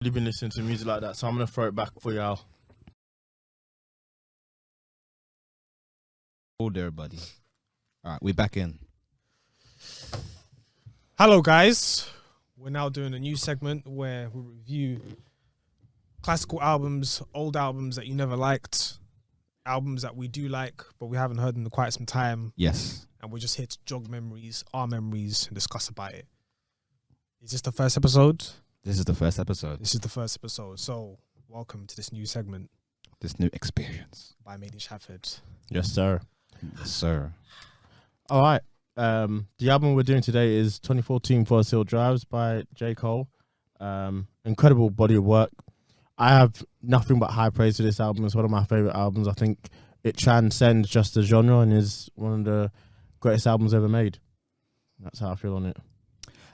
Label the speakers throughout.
Speaker 1: Really been listening to music like that, so I'm gonna throw it back for y'all.
Speaker 2: Hold there, buddy. All right, we're back in.
Speaker 3: Hello, guys. We're now doing a new segment where we review classical albums, old albums that you never liked, albums that we do like, but we haven't heard in quite some time.
Speaker 2: Yes.
Speaker 3: And we're just here to jog memories, our memories, and discuss about it. Is this the first episode?
Speaker 2: This is the first episode.
Speaker 3: This is the first episode. So, welcome to this new segment.
Speaker 2: This new experience.
Speaker 3: By Made In Chafford.
Speaker 1: Yes, sir.
Speaker 2: Yes, sir.
Speaker 1: All right. The album we're doing today is 2014 Forest Hill Drives by J. Cole. Incredible body of work. I have nothing but high praise for this album. It's one of my favorite albums. I think it transcends just the genre and is one of the greatest albums ever made. That's how I feel on it.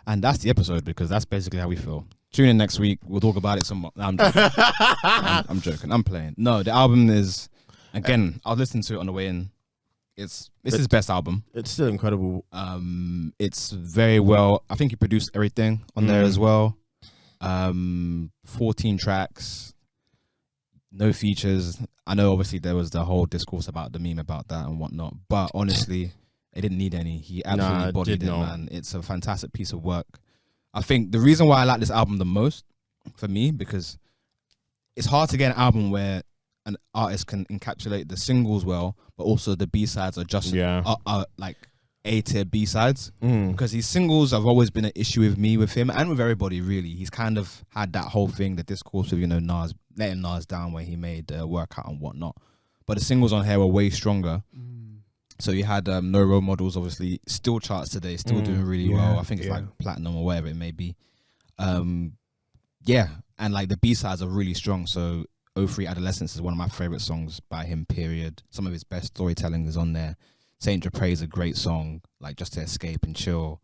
Speaker 2: And that's the episode because that's basically how we feel. Tune in next week. We'll talk about it some more. No, I'm joking. I'm joking. I'm playing. No, the album is, again, I was listening to it on the way in. It's his best album.
Speaker 1: It's still incredible.
Speaker 2: It's very well. I think he produced everything on there as well. 14 tracks, no features. I know obviously there was the whole discourse about the meme about that and whatnot, but honestly, it didn't need any. He absolutely bodied it, man. It's a fantastic piece of work. I think the reason why I like this album the most, for me, because it's hard to get an album where an artist can encapsulate the singles well, but also the B-sides are just like A-tier B-sides. Because his singles have always been an issue with me, with him, and with everybody, really. He's kind of had that whole thing, the discourse of, Nas, letting Nas down when he made Workout and whatnot. But the singles on here were way stronger. So you had No Role Models, obviously, still charts today, still doing really well. I think it's like platinum or whatever it may be. And like the B-sides are really strong. So 03 Adolescence is one of my favorite songs by him, period. Some of his best storytelling is on there. Saint Tropez is a great song, like just to escape and chill.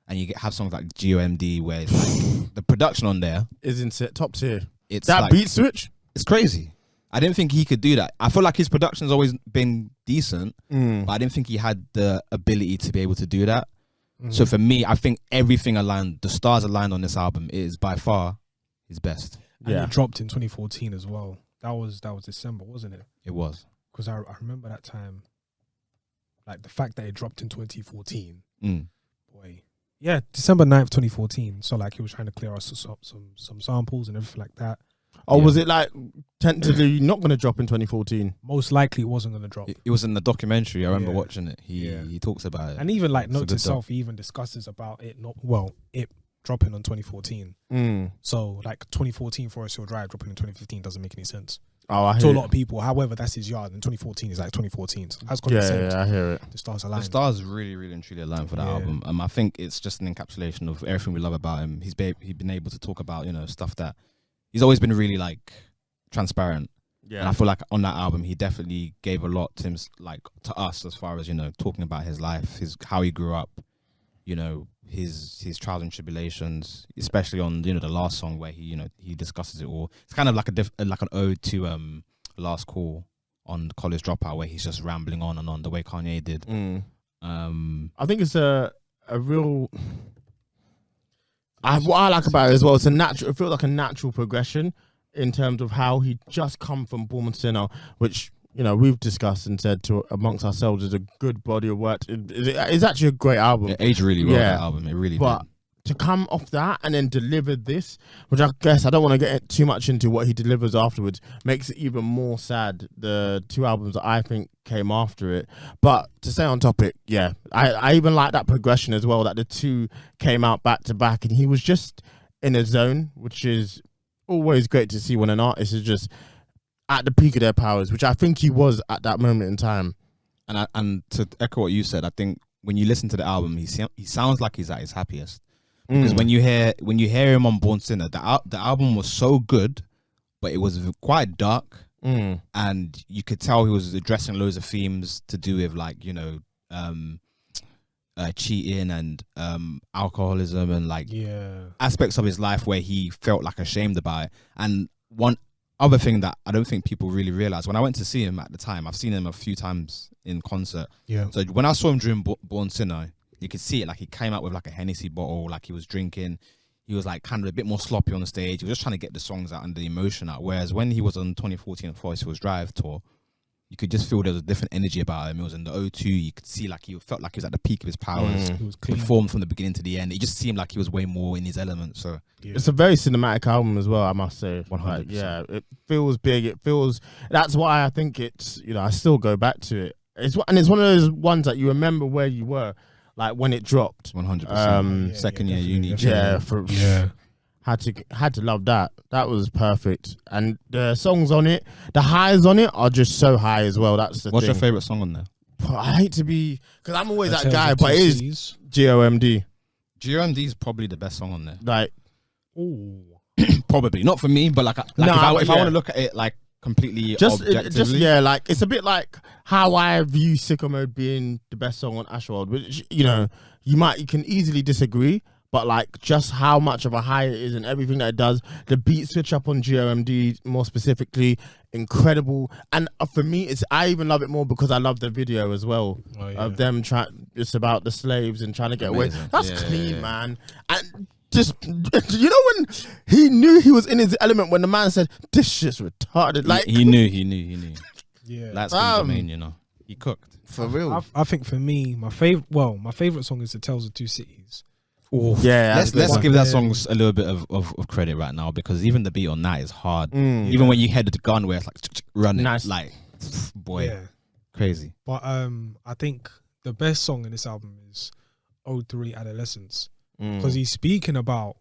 Speaker 2: And you have songs like GOMD where it's like the production on there
Speaker 1: Isn't it top tier?
Speaker 2: It's
Speaker 1: that
Speaker 2: like,
Speaker 1: beat switch.
Speaker 2: It's crazy. I didn't think he could do that. I feel like his production's always been decent, but I didn't think he had the ability to be able to do that. So for me, I think everything aligned, the stars aligned on this album. It is by far his best.
Speaker 3: And it dropped in 2014 as well. That was December, wasn't it?
Speaker 2: It was.
Speaker 3: Because I remember that time, like the fact that it dropped in 2014. Boy. Yeah, December 9th, 2014. So like he was trying to clear us some samples and everything like that.
Speaker 1: Oh, was it like tentatively not going to drop in 2014?
Speaker 3: Most likely it wasn't going to drop.
Speaker 2: It was in the documentary. I remember watching it. He talks about it.
Speaker 3: And even like Note to Self, he even discusses about it it dropping on 2014. So like 2014 Forest Hill Drive dropping in 2015 doesn't make any sense.
Speaker 1: Oh, I hear
Speaker 3: to a lot of people. However, that's his yard, and 2014 is like 2014. So that's got
Speaker 1: yeah, I hear it.
Speaker 3: The stars aligned.
Speaker 2: The stars really, really and truly aligned for that album. I think it's just an encapsulation of everything we love about him. He's been able to talk about stuff that he's always been really like transparent. Yeah, and I feel like on that album he definitely gave a lot to him, like to us, as far as talking about his life, how he grew up, his trials and tribulations, especially on the last song where he discusses it all. It's kind of like an ode to Last Call on College Dropout, where he's just rambling on and on the way Kanye did.
Speaker 1: I think it's a real. What I like about it as well, it's a natural. It feels like a natural progression in terms of how he just come from Born Sinner, which we've discussed and said to amongst ourselves is a good body of work. It's actually a great album.
Speaker 2: It aged really well. That album, it really
Speaker 1: but
Speaker 2: did.
Speaker 1: To come off that and then deliver this, which I guess I don't want to get too much into what he delivers afterwards, makes it even more sad. The two albums that I think came after it. But to stay on topic, I even like that progression as well, that the two came out back to back and he was just in a zone, which is always great to see when an artist is just at the peak of their powers, which I think he was at that moment in time.
Speaker 2: And to echo what you said, I think when you listen to the album, he sounds like he's at his happiest. Because when you hear him on Born Sinner, the album was so good, but it was quite dark, and you could tell he was addressing loads of themes to do with like cheating and alcoholism and like aspects of his life where he felt like ashamed about it. And one other thing that I don't think people really realize, when I went to see him at the time, I've seen him a few times in concert. So when I saw him during Born Sinner, you could see it, like he came out with like a Hennessy bottle, like he was drinking. he was like kind of a bit more sloppy on the stage. He was just trying to get the songs out and the emotion out. Whereas when he was on 2014 Forest Hills Drive tour, you could just feel there was a different energy about him. It was in the O2. You could see like he felt like he was at the peak of his powers.
Speaker 3: He was clean.
Speaker 2: Performed from the beginning to the end. It just seemed like he was way more in his element. So
Speaker 1: it's a very cinematic album as well, I must say.
Speaker 2: 100%.
Speaker 1: Like, yeah, it feels big. It feels. That's why I think it's. I still go back to it. It's one of those ones that you remember where you were, like when it dropped.
Speaker 2: 100%. Second year uni. Had
Speaker 1: to love that. That was perfect. And the songs on it, the highs on it are just so high as well. That's the
Speaker 2: What's
Speaker 1: thing.
Speaker 2: your favorite song on there?
Speaker 1: I hate to be, because I'm always that guy, but it is GOMD.
Speaker 2: GOMD is probably the best song on there.
Speaker 1: Like,
Speaker 2: probably not for me, but if I want to look at it like completely objectively,
Speaker 1: like it's a bit like how I view Sicko Mode being the best song on Ashworld, which you can easily disagree. But like just how much of a high it is and everything that it does, the beat switch up on GOMD more specifically, incredible. And for me, I even love it more because I love the video as well of them trying. It's about the slaves and trying to get away. That's clean, man. And just when he knew he was in his element when the man said this shit's retarded. Like
Speaker 2: he knew.
Speaker 3: Yeah,
Speaker 2: that's Jermaine, he cooked
Speaker 1: for real.
Speaker 3: I think for me, my favorite song is "The Tales of Two Cities."
Speaker 1: Ooh, yeah,
Speaker 2: let's give that song a little bit of credit right now, because even the beat on that is hard. Even when you head the gun where it's like running, like boy, crazy.
Speaker 3: But I think the best song in this album is "03 Adolescence," because he's speaking about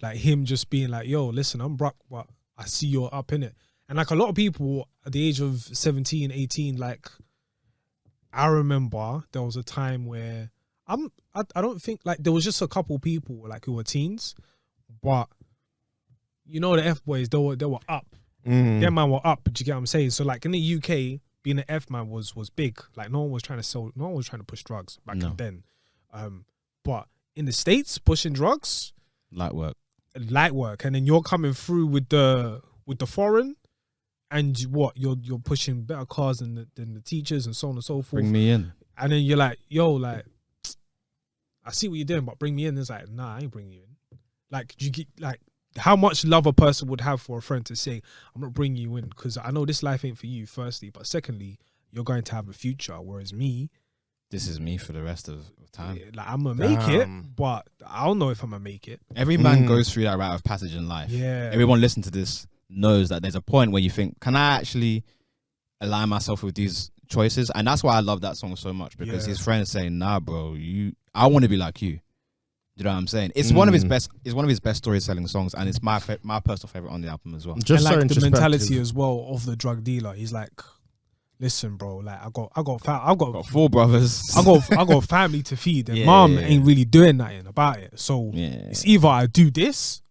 Speaker 3: like him just being like, yo, listen, I'm broke, but I see you're up in it. And like a lot of people at the age of 17, 18, like I remember there was a time where I don't think, like, there was just a couple people like who were teens, but the F boys, they were up. Them man were up. Do you get what I'm saying? So like in the UK, being an F man was big. Like no one was trying to push drugs back then. But in the States, pushing drugs,
Speaker 2: light work,
Speaker 3: and then you're coming through with the foreign, and you're pushing better cars than the teachers and so on and so forth.
Speaker 2: Bring me in, and
Speaker 3: then you're like, yo, like, I see what you're doing, but bring me in. It's like, nah, I ain't bringing you in. Like, you get like how much love a person would have for a friend to say, I'm not bringing you in because I know this life ain't for you, firstly, but secondly, you're going to have a future. Whereas me,
Speaker 2: this is me for the rest of time.
Speaker 3: Like I'm gonna make it, but I don't know if I'm gonna make it.
Speaker 2: Every man goes through that rite of passage in life.
Speaker 3: Yeah.
Speaker 2: Everyone listening to this knows that there's a point where you think, can I actually align myself with these choices? And that's why I love that song so much, because his friend is saying, nah, bro, I want to be like you. You know what I'm saying? It's one of his best. It's one of his best storytelling songs, and it's my personal favorite on the album as well.
Speaker 3: Just and like the mentality as well of the drug dealer. He's like, listen, bro. Like I got
Speaker 2: 4 brothers.
Speaker 3: I got family to feed, and mom ain't really doing nothing about it. So it's either I do this,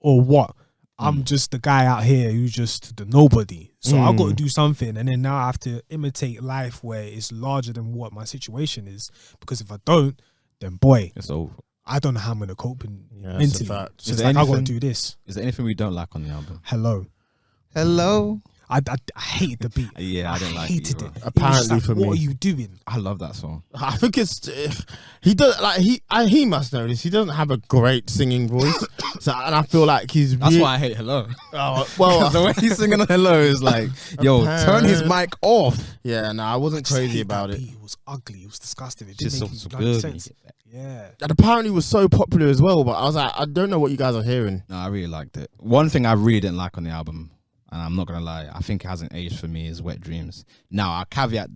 Speaker 3: or what. I'm just the guy out here who's just the nobody. So I've got to do something. And then now I have to imitate life where it's larger than what my situation is. Because if I don't, then boy,
Speaker 2: it's over.
Speaker 3: I don't know how I'm going to cope mentally. So
Speaker 2: it's
Speaker 3: like, I've got to do this.
Speaker 2: Is there anything we don't like on the album?
Speaker 3: Hello. I hated the beat.
Speaker 2: Yeah, I didn't like
Speaker 3: hated
Speaker 2: it.
Speaker 3: it.
Speaker 1: Apparently
Speaker 3: like,
Speaker 1: for me.
Speaker 3: What are you doing?
Speaker 2: I love that song.
Speaker 1: I think it's he does like he must know this. He doesn't have a great singing voice, and I feel like he's.
Speaker 2: That's why I hate Hello.
Speaker 1: Oh well,
Speaker 2: the way he's singing on Hello is like, yo, turn his mic off.
Speaker 1: Yeah, no, I wasn't crazy about it.
Speaker 3: It was ugly. It was disgusting. It
Speaker 2: just
Speaker 3: didn't make
Speaker 2: good.
Speaker 3: sense. Yeah,
Speaker 1: and apparently it was so popular as well. But I was like, I don't know what you guys are hearing.
Speaker 2: No, I really liked it. One thing I really didn't like on the album, and I'm not gonna lie, I think it hasn't aged for me, is Wet Dreams. Now, I'll caveat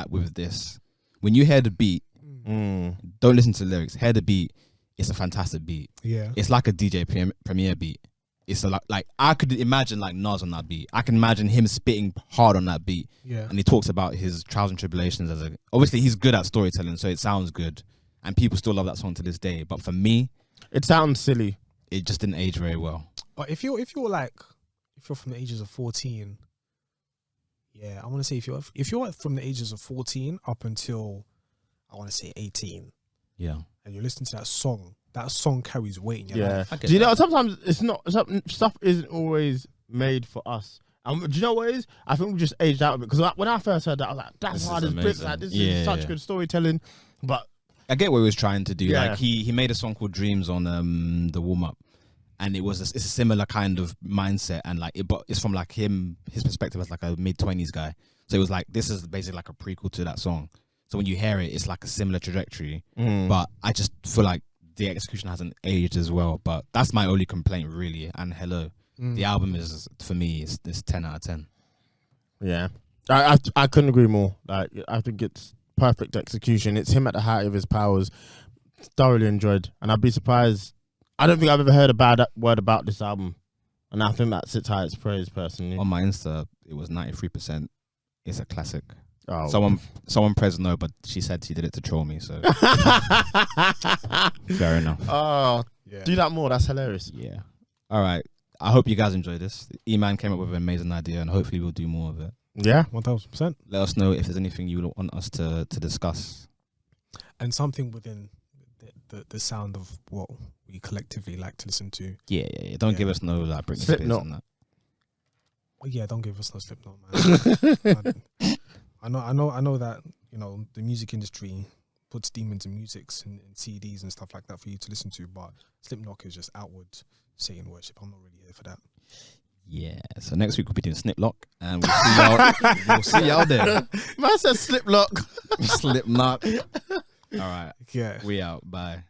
Speaker 2: with this: when you hear the beat, don't listen to the lyrics. Hear the beat; it's a fantastic beat.
Speaker 3: Yeah,
Speaker 2: it's like a DJ Premier beat. It's like I could imagine like Nas on that beat. I can imagine him spitting hard on that beat.
Speaker 3: Yeah,
Speaker 2: and he talks about his trials and tribulations obviously he's good at storytelling, so it sounds good, and people still love that song to this day. But for me,
Speaker 1: it sounds silly.
Speaker 2: It just didn't age very well.
Speaker 3: But if you're from the ages of 14, yeah, I want to say if you're from the ages of 14 up until I want to say 18,
Speaker 2: yeah,
Speaker 3: and you listen to that song carries weight in your life.
Speaker 1: Do you know sometimes it's not stuff isn't always made for us. Do you know what it is? I think we just aged out of it, because when I first heard that, I was like, that's hard as bricks. Like, this is such good storytelling. But
Speaker 2: I get what he was trying to do.
Speaker 1: Yeah.
Speaker 2: Like he made a song called Dreams on the warm up, and it's a similar kind of mindset, and like but it's from like his perspective as like a mid-20s guy. So it was like this is basically like a prequel to that song. So when you hear it, it's like a similar trajectory. But I just feel like the execution hasn't aged as well. But that's my only complaint, really. And hello, the album is for me is 10 out of 10.
Speaker 1: Yeah, I couldn't agree more. Like I think it's perfect execution. It's him at the height of his powers. Thoroughly enjoyed, and I'd be surprised. I don't think I've ever heard a bad word about this album, and I think that sits high its praise personally.
Speaker 2: On my Insta, it was 93%. It's a classic.
Speaker 1: Oh.
Speaker 2: Someone pressed no, but she said she did it to troll me. So fair enough.
Speaker 1: Oh,
Speaker 3: Yeah.
Speaker 1: do that more. That's hilarious.
Speaker 2: Yeah. All right. I hope you guys enjoyed this. Eman came up with an amazing idea, and hopefully we'll do more of it.
Speaker 1: Yeah,
Speaker 3: 1000%.
Speaker 2: Let us know if there's anything you want us to discuss.
Speaker 3: And something within the sound of what we collectively like to listen to.
Speaker 2: Yeah. Don't give us no like Britney Spears
Speaker 1: Slipknot.
Speaker 2: and that.
Speaker 3: Well, yeah, don't give us no Slipknot, man. I know that, you know, the music industry puts demons in musics and CDs and stuff like that for you to listen to, but Slipknot is just outward Satan worship. I'm not really here for that.
Speaker 2: Yeah. So next week we'll be doing Sniplock, and we'll see y'all there.
Speaker 1: Man said slip lock.
Speaker 2: Slipknot. All right.
Speaker 3: Yeah.
Speaker 2: We out. Bye.